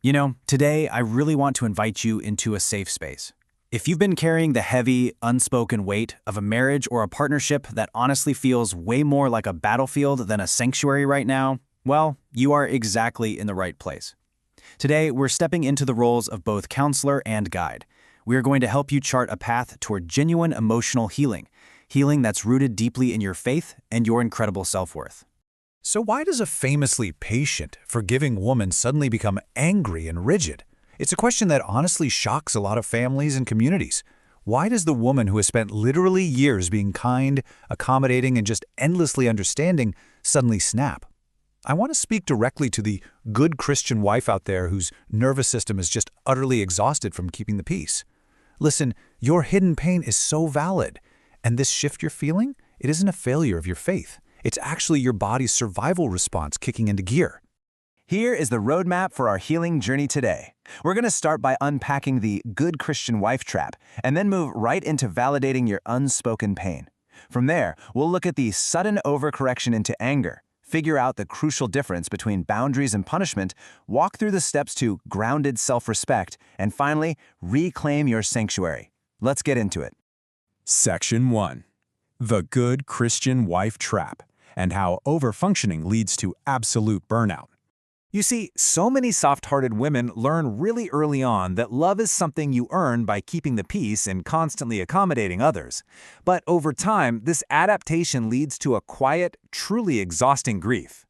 Today I really want to invite you into a safe space. If you've been carrying the heavy, unspoken weight of a marriage or a partnership that honestly feels way more like a battlefield than a sanctuary right now, well, you are exactly in the right place. Today, we're stepping into the roles of both counselor and guide. We are going to help you chart a path toward genuine emotional healing that's rooted deeply in your faith and your incredible self-worth. So why does a famously patient, forgiving woman suddenly become angry and rigid? It's a question that honestly shocks a lot of families and communities. Why does the woman who has spent literally years being kind, accommodating, and just endlessly understanding suddenly snap? I want to speak directly to the good Christian wife out there whose nervous system is just utterly exhausted from keeping the peace. Listen, your hidden pain is so valid, and this shift you're feeling, it isn't a failure of your faith. It's actually your body's survival response kicking into gear. Here is the roadmap for our healing journey today. We're going to start by unpacking the good Christian wife trap, and then move right into validating your unspoken pain. From there, we'll look at the sudden overcorrection into anger, figure out the crucial difference between boundaries and punishment, walk through the steps to grounded self-respect, and finally, reclaim your sanctuary. Let's get into it. Section 1. The Good Christian Wife Trap, and how overfunctioning leads to absolute burnout. You see, so many soft-hearted women learn really early on that love is something you earn by keeping the peace and constantly accommodating others. But over time, this adaptation leads to a quiet, truly exhausting grief.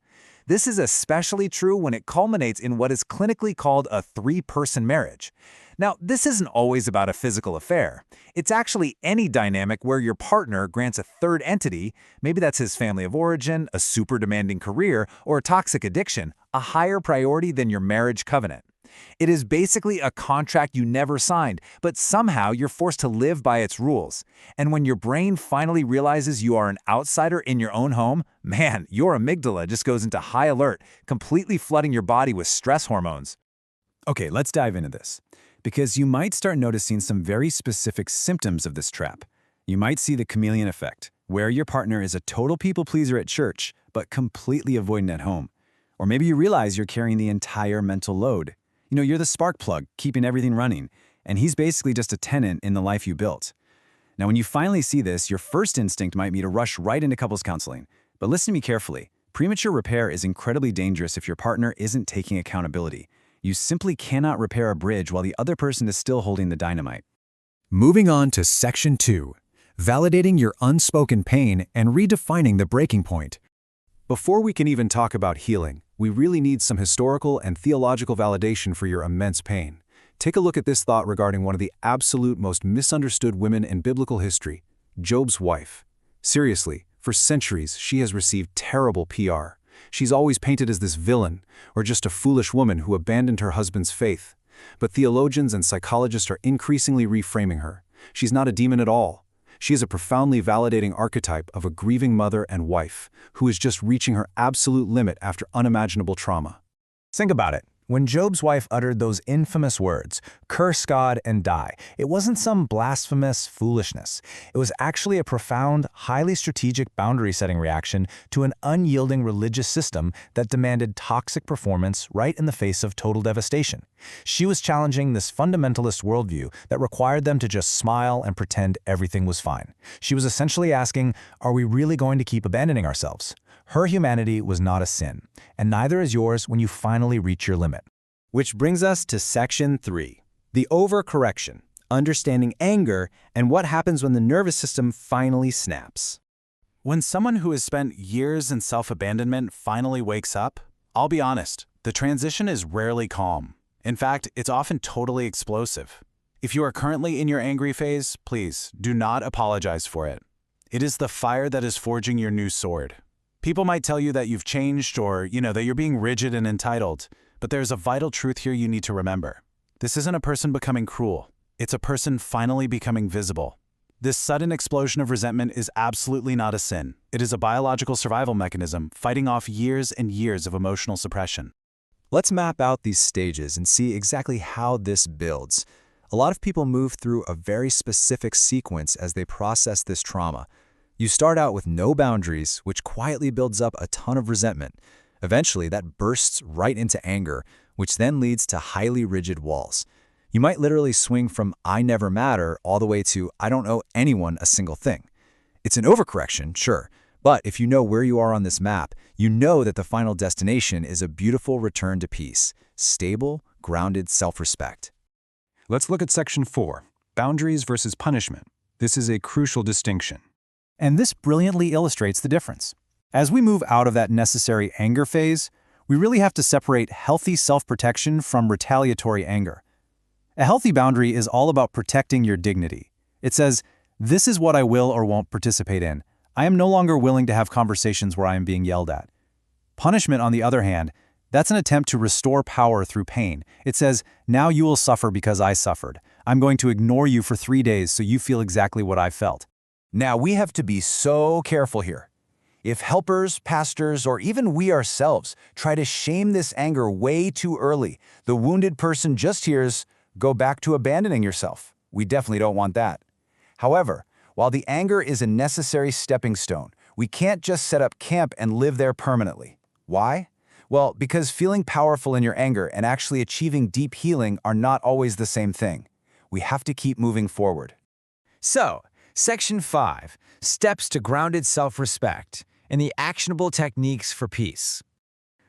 This is especially true when it culminates in what is clinically called a three-person marriage. Now, this isn't always about a physical affair. It's actually any dynamic where your partner grants a third entity, maybe that's his family of origin, a super demanding career, or a toxic addiction, a higher priority than your marriage covenant. It is basically a contract you never signed, but somehow you're forced to live by its rules. And when your brain finally realizes you are an outsider in your own home, man, your amygdala just goes into high alert, completely flooding your body with stress hormones. Okay, let's dive into this, because you might start noticing some very specific symptoms of this trap. You might see the chameleon effect, where your partner is a total people pleaser at church, but completely avoidant at home. Or maybe you realize you're carrying the entire mental load. You're the spark plug, keeping everything running, and he's basically just a tenant in the life you built. Now, when you finally see this, your first instinct might be to rush right into couples counseling. But listen to me carefully. Premature repair is incredibly dangerous if your partner isn't taking accountability. You simply cannot repair a bridge while the other person is still holding the dynamite. Moving on to Section 2. Validating your unspoken pain and redefining the breaking point. Before we can even talk about healing, we really need some historical and theological validation for your immense pain. Take a look at this thought regarding one of the absolute most misunderstood women in biblical history, Job's wife. Seriously, for centuries, she has received terrible PR. She's always painted as this villain, or just a foolish woman who abandoned her husband's faith. But theologians and psychologists are increasingly reframing her. She's not a demon at all. She is a profoundly validating archetype of a grieving mother and wife who is just reaching her absolute limit after unimaginable trauma. Think about it. When Job's wife uttered those infamous words, "Curse God and die," it wasn't some blasphemous foolishness. It was actually a profound, highly strategic boundary-setting reaction to an unyielding religious system that demanded toxic performance right in the face of total devastation. She was challenging this fundamentalist worldview that required them to just smile and pretend everything was fine. She was essentially asking, are we really going to keep abandoning ourselves? Her humanity was not a sin, and neither is yours when you finally reach your limit. Which brings us to Section 3, the overcorrection, understanding anger, and what happens when the nervous system finally snaps. When someone who has spent years in self-abandonment finally wakes up, I'll be honest, the transition is rarely calm. In fact, it's often totally explosive. If you are currently in your angry phase, please do not apologize for it. It is the fire that is forging your new sword. People might tell you that you've changed or, that you're being rigid and entitled, but there's a vital truth here you need to remember. This isn't a person becoming cruel. It's a person finally becoming visible. This sudden explosion of resentment is absolutely not a sin. It is a biological survival mechanism fighting off years and years of emotional suppression. Let's map out these stages and see exactly how this builds. A lot of people move through a very specific sequence as they process this trauma. You start out with no boundaries, which quietly builds up a ton of resentment. Eventually, that bursts right into anger, which then leads to highly rigid walls. You might literally swing from I never matter all the way to I don't owe anyone a single thing. It's an overcorrection, sure, but if you know where you are on this map, you know that the final destination is a beautiful return to peace, stable, grounded self-respect. Let's look at Section 4, Boundaries versus Punishment. This is a crucial distinction. And this brilliantly illustrates the difference. As we move out of that necessary anger phase, we really have to separate healthy self-protection from retaliatory anger. A healthy boundary is all about protecting your dignity. It says, this is what I will or won't participate in. I am no longer willing to have conversations where I am being yelled at. Punishment, on the other hand, that's an attempt to restore power through pain. It says, now you will suffer because I suffered. I'm going to ignore you for 3 days so you feel exactly what I felt. Now, we have to be so careful here. If helpers, pastors, or even we ourselves try to shame this anger way too early, the wounded person just hears, go back to abandoning yourself. We definitely don't want that. However, while the anger is a necessary stepping stone, we can't just set up camp and live there permanently. Why? Well, because feeling powerful in your anger and actually achieving deep healing are not always the same thing. We have to keep moving forward. So, Section 5, Steps to Grounded Self-Respect and the Actionable Techniques for Peace.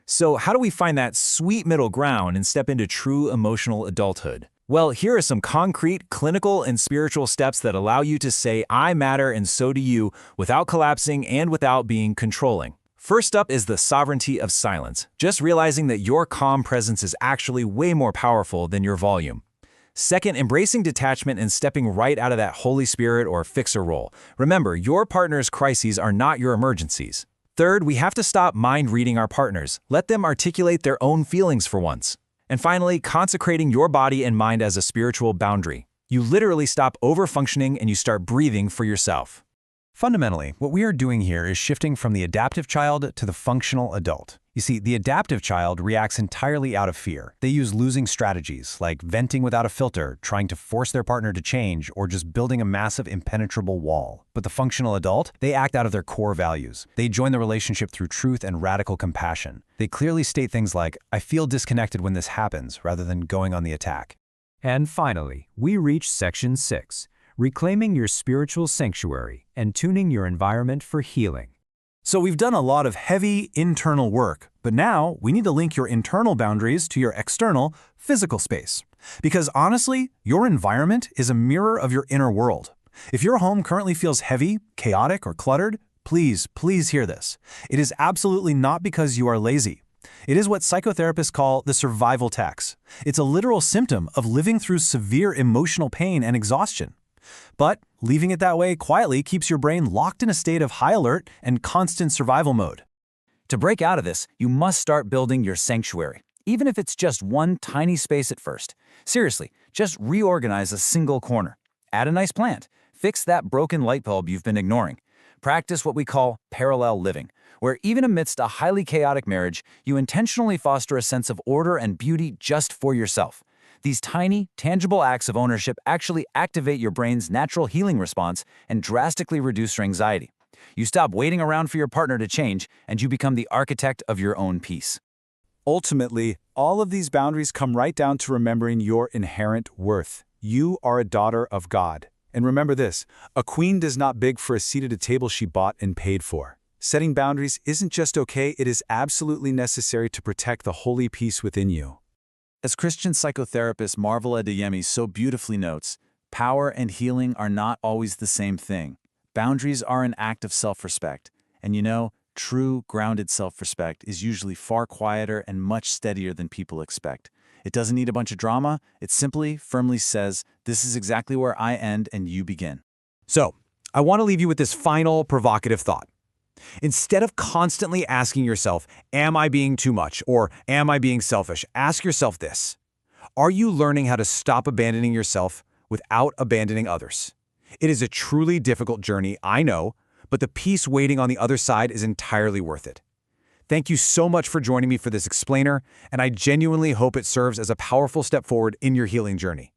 So how do we find that sweet middle ground and step into true emotional adulthood? Well, here are some concrete, clinical, and spiritual steps that allow you to say, I matter and so do you, without collapsing and without being controlling. First up is the sovereignty of silence, just realizing that your calm presence is actually way more powerful than your volume. Second, embracing detachment and stepping right out of that Holy Spirit or fixer role. Remember, your partner's crises are not your emergencies. Third, we have to stop mind-reading our partners. Let them articulate their own feelings for once. And finally, consecrating your body and mind as a spiritual boundary. You literally stop over-functioning and you start breathing for yourself. Fundamentally, what we are doing here is shifting from the adaptive child to the functional adult. You see, the adaptive child reacts entirely out of fear. They use losing strategies, like venting without a filter, trying to force their partner to change, or just building a massive impenetrable wall. But the functional adult, they act out of their core values. They join the relationship through truth and radical compassion. They clearly state things like, I feel disconnected when this happens, rather than going on the attack. And finally, we reach Section 6, Reclaiming Your Spiritual Sanctuary and Tuning Your Environment for Healing. So we've done a lot of heavy internal work, but now we need to link your internal boundaries to your external, physical space. Because honestly, your environment is a mirror of your inner world. If your home currently feels heavy, chaotic, or cluttered, please hear this. It is absolutely not because you are lazy. It is what psychotherapists call the survival tax. It's a literal symptom of living through severe emotional pain and exhaustion. But leaving it that way quietly keeps your brain locked in a state of high alert and constant survival mode. To break out of this, you must start building your sanctuary, even if it's just one tiny space at first. Seriously, just reorganize a single corner. Add a nice plant. Fix that broken light bulb you've been ignoring. Practice what we call parallel living, where even amidst a highly chaotic marriage, you intentionally foster a sense of order and beauty just for yourself. These tiny, tangible acts of ownership actually activate your brain's natural healing response and drastically reduce your anxiety. You stop waiting around for your partner to change, and you become the architect of your own peace. Ultimately, all of these boundaries come right down to remembering your inherent worth. You are a daughter of God. And remember this, a queen does not beg for a seat at a table she bought and paid for. Setting boundaries isn't just okay, it is absolutely necessary to protect the holy peace within you. As Christian psychotherapist Marvel Adeyemi so beautifully notes, power and healing are not always the same thing. Boundaries are an act of self-respect. And you know, true, grounded self-respect is usually far quieter and much steadier than people expect. It doesn't need a bunch of drama. It simply, firmly says, this is exactly where I end and you begin. So, I want to leave you with this final provocative thought. Instead of constantly asking yourself, am I being too much or am I being selfish, ask yourself this. Are you learning how to stop abandoning yourself without abandoning others? It is a truly difficult journey, I know, but the peace waiting on the other side is entirely worth it. Thank you so much for joining me for this explainer, and I genuinely hope it serves as a powerful step forward in your healing journey.